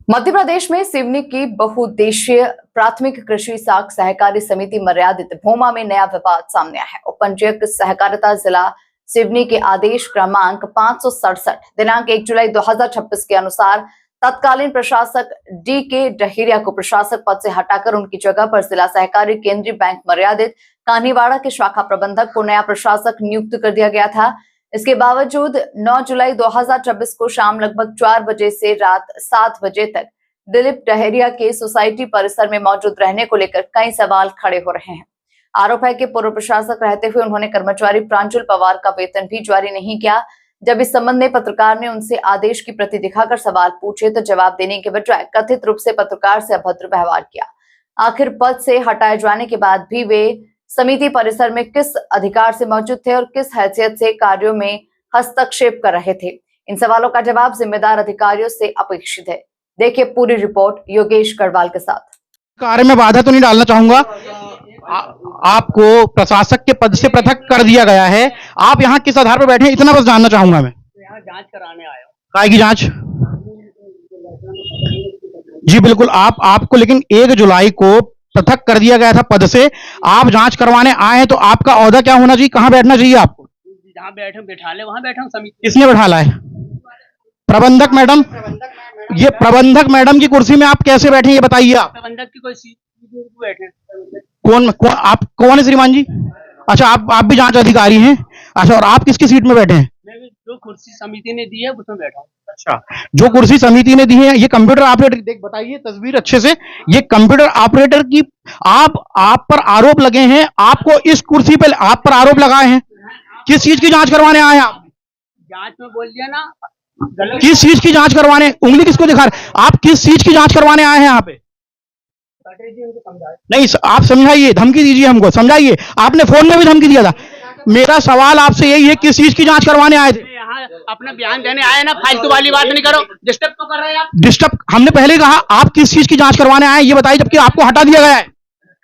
मध्य प्रदेश में सिवनी की बहुउद्देशीय प्राथमिक कृषि साख सहकारी समिति मर्यादित भोमा में नया विवाद सामने आया है। उपपंजीयक सहकारिता जिला सिवनी के आदेश क्रमांक 567 दिनांक 1 जुलाई 2026 के अनुसार तत्कालीन प्रशासक डी के डहेरिया को प्रशासक पद से हटाकर उनकी जगह पर जिला सहकारी केंद्रीय बैंक मर्यादित कान्हीवाड़ा के शाखा प्रबंधक को नया प्रशासक नियुक्त कर दिया गया था। इसके बावजूद 9 जुलाई 2026 को शाम लगभग 4 बजे से रात 7 बजे तक दिलीप डहेरिया के सोसाइटी परिसर में मौजूद रहने को लेकर कई सवाल खड़े हो रहे हैं। आरोप है कि पूर्व प्रशासक रहते हुए उन्होंने कर्मचारी प्रांजुल पवार का वेतन भी जारी नहीं किया। जब इस संबंध में पत्रकार ने उनसे आदेश की प्रति दिखाकर सवाल पूछे तो जवाब देने के बजाय कथित रूप से पत्रकार से अभद्र व्यवहार किया। आखिर पद से हटाए जाने के बाद भी वे समिति परिसर में किस अधिकार से मौजूद थे और किस हैसियत से कार्यों में हस्तक्षेप कर रहे थे? इन सवालों का जवाब जिम्मेदार अधिकारियों से अपेक्षित है। देखिए पूरी रिपोर्ट योगेश करवाल के साथ। कार्य में बाधा तो नहीं डालना चाहूंगा। आपको प्रशासक के पद से पृथक कर दिया गया है। आप यहाँ किस आधार पर बैठे हैं, इतना बस जानना चाहूंगा मैं। यहाँ जांच कराने आया हूँ। काय की जांच? जी बिल्कुल। आपको लेकिन 1 जुलाई को पृथक कर दिया गया था पद से। आप जांच करवाने आए हैं तो आपका ओहदा क्या होना चाहिए, कहाँ बैठना चाहिए आपको? जहाँ बैठे बैठा ले वहाँ बैठा हूँ। समिति किसने बैठाला है? प्रबंधक मैडम। ये प्रबंधक मैडम की कुर्सी में आप कैसे बैठे ये बताइए। आप प्रबंधक की कोई सीट बैठे। आप कौन है श्रीमान जी? अच्छा, आप भी जांच अधिकारी हैं। अच्छा, और आप किसकी सीट में बैठे हैं? मैं जो कुर्सी समिति ने दी है उसमें बैठा हूँ। अच्छा, जो कुर्सी समिति ने दी है। ये कंप्यूटर ऑपरेटर, देख बताइए तस्वीर अच्छे से। ये कंप्यूटर ऑपरेटर की आप पर आरोप लगे हैं। आपको इस कुर्सी पे आप पर आरोप लगाए हैं। किस चीज की जांच करवाने आए हैं आप? जांच में बोल दिया ना। किस चीज की जांच करवाने? उंगली किसको दिखा रहे? आप किस चीज की जांच करवाने आए हैं यहाँ पे? नहीं, आप समझाइए, धमकी दीजिए हमको, समझाइए। आपने फोन में भी धमकी दिया था। मेरा सवाल आपसे यही है, किस चीज की जांच करवाने आए थे? यहाँ अपना बयान देने आए ना, फालतू वाली बात नहीं करो। डिस्टर्ब तो कर रहे हैं आप। डिस्टर्ब हमने पहले कहा। आप किस चीज की जांच करवाने आए ये बताइए, जबकि आपको हटा दिया गया है।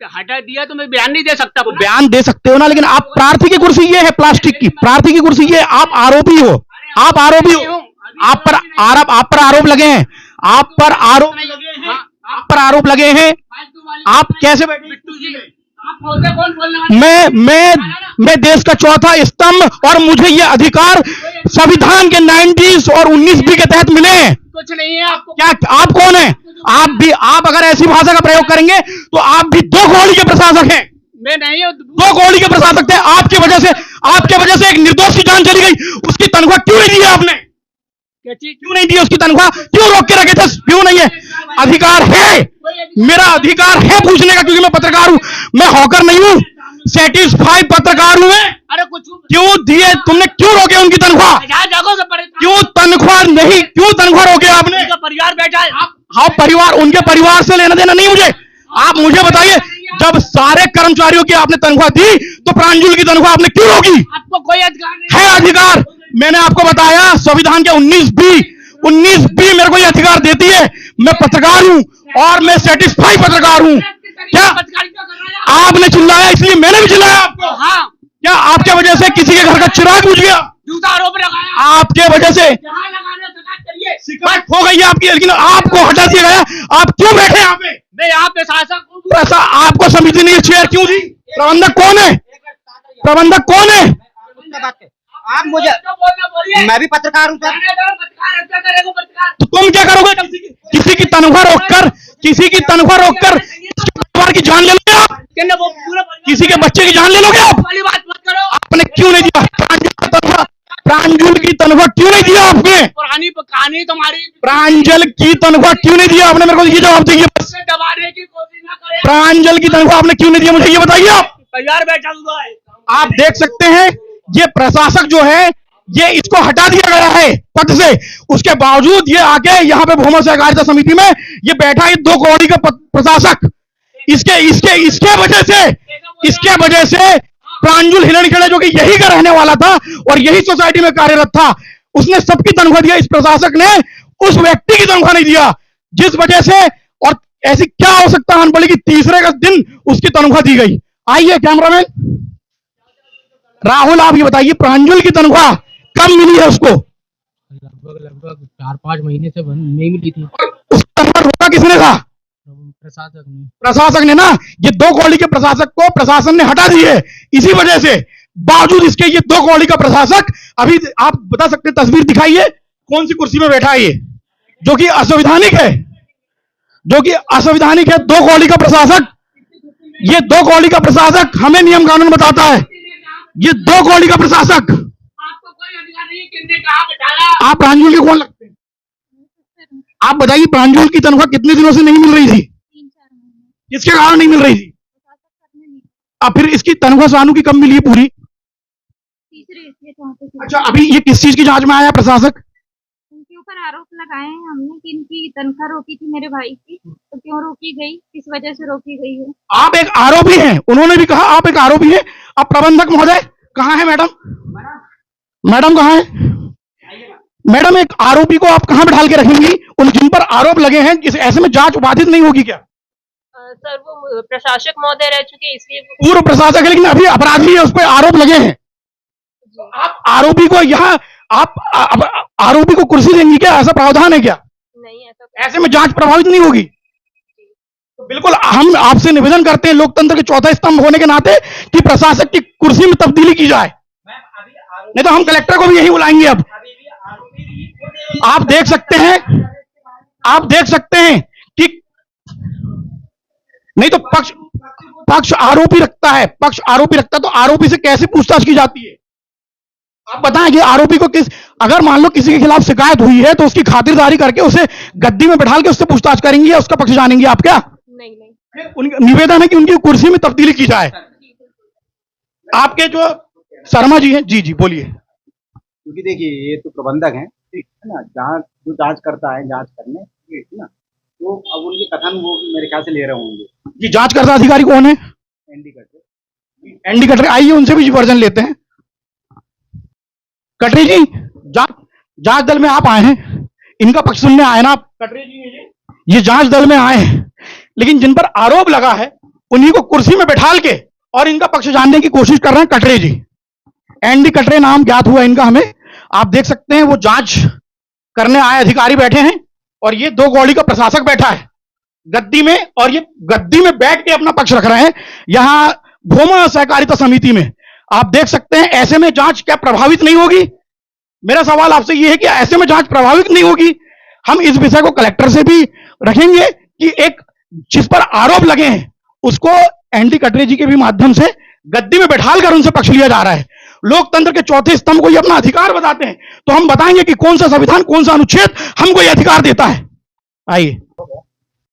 हटा दिया तो मैं बयान नहीं दे सकता। बयान दे सकते हो ना, लेकिन आप प्रार्थी की कुर्सी ये है, प्लास्टिक की प्रार्थी की कुर्सी ये। आप आरोपी हो। आप आरोपी हो। आप पर आरोप लगे हैं। आप पर आरोप लगे हैं। आप कैसे बैठे? मैं देश का चौथा स्तंभ और मुझे ये अधिकार संविधान के 90 और 19B के तहत मिले हैं। कुछ नहीं है आपको। क्या आप कौन है? आप अगर ऐसी भाषा का प्रयोग करेंगे तो आप भी 2 कौड़ी के प्रशासक हैं। मैं नहीं हूँ। 2 कौड़ी के प्रशासक थे। आपकी वजह से एक निर्दोष की जान चली गई। उसकी तनख्वाह क्यों नहीं दी आपने? क्यों नहीं दी उसकी तनख्वाह? क्यों रोक के रखे थे? क्यों नहीं है? अधिकार है, मेरा अधिकार है पूछने का, क्योंकि मैं पत्रकार हूं। मैं हॉकर नहीं हूं, सेटिस्फाई पत्रकार हूं मैं। अरे कुछ क्यों दिए तुमने? क्यों रोके उनकी तनख्वाह? क्यों तनख्वाह रोके आपने? परिवार बैठा है। हाँ, परिवार, उनके परिवार से लेना देना नहीं मुझे। आप मुझे बताइए, जब सारे कर्मचारियों की आपने तनख्वाह दी तो प्रांजुल की तनख्वाह आपने क्यों रोकी? आपको कोई अधिकार नहीं है। अधिकार मैंने आपको बताया, संविधान के 19B मेरे को ये अधिकार देती है। मैं पत्रकार हूं और मैं सेटिस्फाई पत्रकार हूं। क्या आपने चिल्लाया इसलिए मैंने भी चिल्लाया आपको? हाँ। क्या आपके वजह से किसी के घर का चिराग बुझ गया? झूठा आरोप लगाया। आपके वजह से शिकायत हो गई है आपकी, लेकिन आपको हटा दिया गया। आप क्यों बैठे यहाँ पे? मैं यहाँ पे शासक हूँ। ऐसा आपको समिति ने चेयर क्यों दी? प्रबंधक कौन है? प्रबंधक कौन है? आप मुझे, मैं भी पत्रकार हूँ सर। तो तुम क्या करोगे? किसी की तनख्वाह रोककर परिवार की जान ले लोगे आप? किसी के बच्चे की जान ले लोगे आप? आपने क्यों नहीं दिया प्रांजुल की तनख्वाह? क्यों नहीं दिया आपने? पुरानी कहानी तुम्हारी। प्रांजल की तनख्वाह क्यों नहीं दिया आपने? मेरे को ये जवाब दीजिए। दबाने की कोशिश ना करें। प्रांजल की तनख्वाह आपने क्यों नहीं दिया, मुझे ये बताइए। आप परिवार बैठा हुआ है। आप देख सकते हैं, ये प्रशासक जो है, ये इसको हटा दिया गया है पद से। उसके बावजूद ये आके यहाँ पे भूमा सहकारिता समिति में ये बैठा है 2 कौड़ी का प्रशासक। इसके वजह से प्रांजुल हिरणखेड़े, जो कि यही का रहने वाला था और यही सोसाइटी में कार्यरत था, उसने सबकी तनख्वाह दिया। इस प्रशासक ने उस व्यक्ति की तनख्वाह नहीं दिया, जिस वजह से। और ऐसी क्या हो सकता है अनबड़ी की तीसरे का दिन उसकी तनख्वाह दी गई? आइए कैमरामैन राहुल, आप ये बताइए, प्रांजुल की तनख्वाह कब मिली है उसको? लगभग 4-5 महीने से नहीं मिली थी। तनख्वाह रोका किसने था? प्रशासक ने ना। ये 2 कॉलेज के प्रशासक को प्रशासन ने हटा दिए। इसी वजह से बावजूद इसके ये 2 कॉलेज का प्रशासक अभी आप बता सकते हैं, तस्वीर दिखाइए कौन सी कुर्सी में बैठा है ये, जो कि असंवैधानिक है, जो कि असंवैधानिक है। 2 कॉलेज का प्रशासक, ये 2 कॉलेज का प्रशासक हमें नियम कानून बताता है। ये 2 कॉलेज का प्रशासक, आपको कोई अधिकार नहीं है, किसने कहा बैठाया? आप प्रांजूल के कौन लगते हैं? आप बताइए, प्रांजूल की तनख्वाह कितने दिनों से नहीं मिल रही थी? 3-4 महीने। किसके कारण नहीं मिल रही थी? नहीं, अब फिर इसकी तनख्वाह सानू की कब मिली है पूरी? तीसरे इसलिए चौथे अच्छा, अभी ये किस चीज की जांच में आया प्रशासक? उनके ऊपर आरोप लगाए हैं हमने कि इनकी तनख्वाह रोकी थी मेरे भाई की, तो क्यों रोकी गई, किस वजह से रोकी गई है। आप एक आरोपी हैं, उन्होंने भी कहा आप एक आरोपी हैं। अब प्रबंधक महोदय कहाँ है? मैडम, मैडम कहाँ है? मैडम, एक आरोपी को आप कहाँ बैठाल के रखेंगी? उन जिन पर आरोप लगे हैं, ऐसे में जांच बाधित नहीं होगी क्या? सर वो प्रशासक महोदय रह चुके हैं, इसलिए पूर्व प्रशासक है, लेकिन अभी अपराधी है, उस पर आरोप लगे हैं। आप आरोपी को यहाँ आप आरोपी को कुर्सी देंगी क्या? ऐसा प्रावधान है क्या? नहीं ऐसा। ऐसे में जांच प्रभावित नहीं होगी। तो बिल्कुल हम आपसे निवेदन करते हैं लोकतंत्र के चौथा स्तंभ होने के नाते कि प्रशासक की कुर्सी में तब्दीली की जाए, नहीं तो हम कलेक्टर को भी यही बुलाएंगे। अब आप देख सकते हैं, आप देख सकते हैं कि नहीं तो पक्ष आरोपी रखता है, पक्ष आरोपी रखता है, तो आरोपी से कैसे पूछताछ की जाती है? आप बताएं कि आरोपी को अगर मान लो किसी के खिलाफ शिकायत हुई है तो उसकी खातिरदारी करके उसे गद्दी में बैठाल के उससे पूछताछ करेंगे या उसका पक्ष जानेंगे आप क्या? नहीं। फिर उनका निवेदन है कि उनकी कुर्सी में तब्दीली की जाए। आपके जो शर्मा जी हैं, जी बोलिए। क्योंकि देखिए, ये तो प्रबंधक हैं, ठीक है ना, जो जांच करता है, जांच करने, ठीक है ना, तो अब उनके कथन वो मेरे ख्याल से ले रहे होंगे। जी, जांच करता अधिकारी कौन है? एनडी कटरे। एनडी कटरे, आइए उनसे भी वर्जन लेते हैं। कटरे जी, जांच दल में आप आए हैं, इनका पक्ष सुनने आए ना आप? कटरे जी ये जांच दल में आए हैं, लेकिन जिन पर आरोप लगा है उन्हीं को कुर्सी में बैठाल के और इनका पक्ष जानने की कोशिश कर रहे हैं कटरे जी। एनडी कटरे नाम ज्ञात हुआ इनका हमें। आप देख सकते हैं वो जांच करने आए अधिकारी बैठे हैं और ये 2 कॉलेज का प्रशासक बैठा है गद्दी में, और ये गद्दी में बैठ के अपना पक्ष रख रहे हैं यहां भोमा सहकारिता समिति में। आप देख सकते हैं, ऐसे में जांच क्या प्रभावित नहीं होगी? मेरा सवाल आपसे यह है कि ऐसे में जांच प्रभावित नहीं होगी? हम इस विषय को कलेक्टर से भी रखेंगे कि एक जिस पर आरोप लगे हैं उसको एनडी कटरे जी के भी माध्यम से गद्दी में बैठाल कर उनसे पक्ष लिया जा रहा है। लोकतंत्र के चौथे स्तंभ को ये अपना अधिकार बताते हैं, तो हम बताएंगे कि कौन सा संविधान, कौन सा अनुच्छेद हमको ये अधिकार देता है। आइए।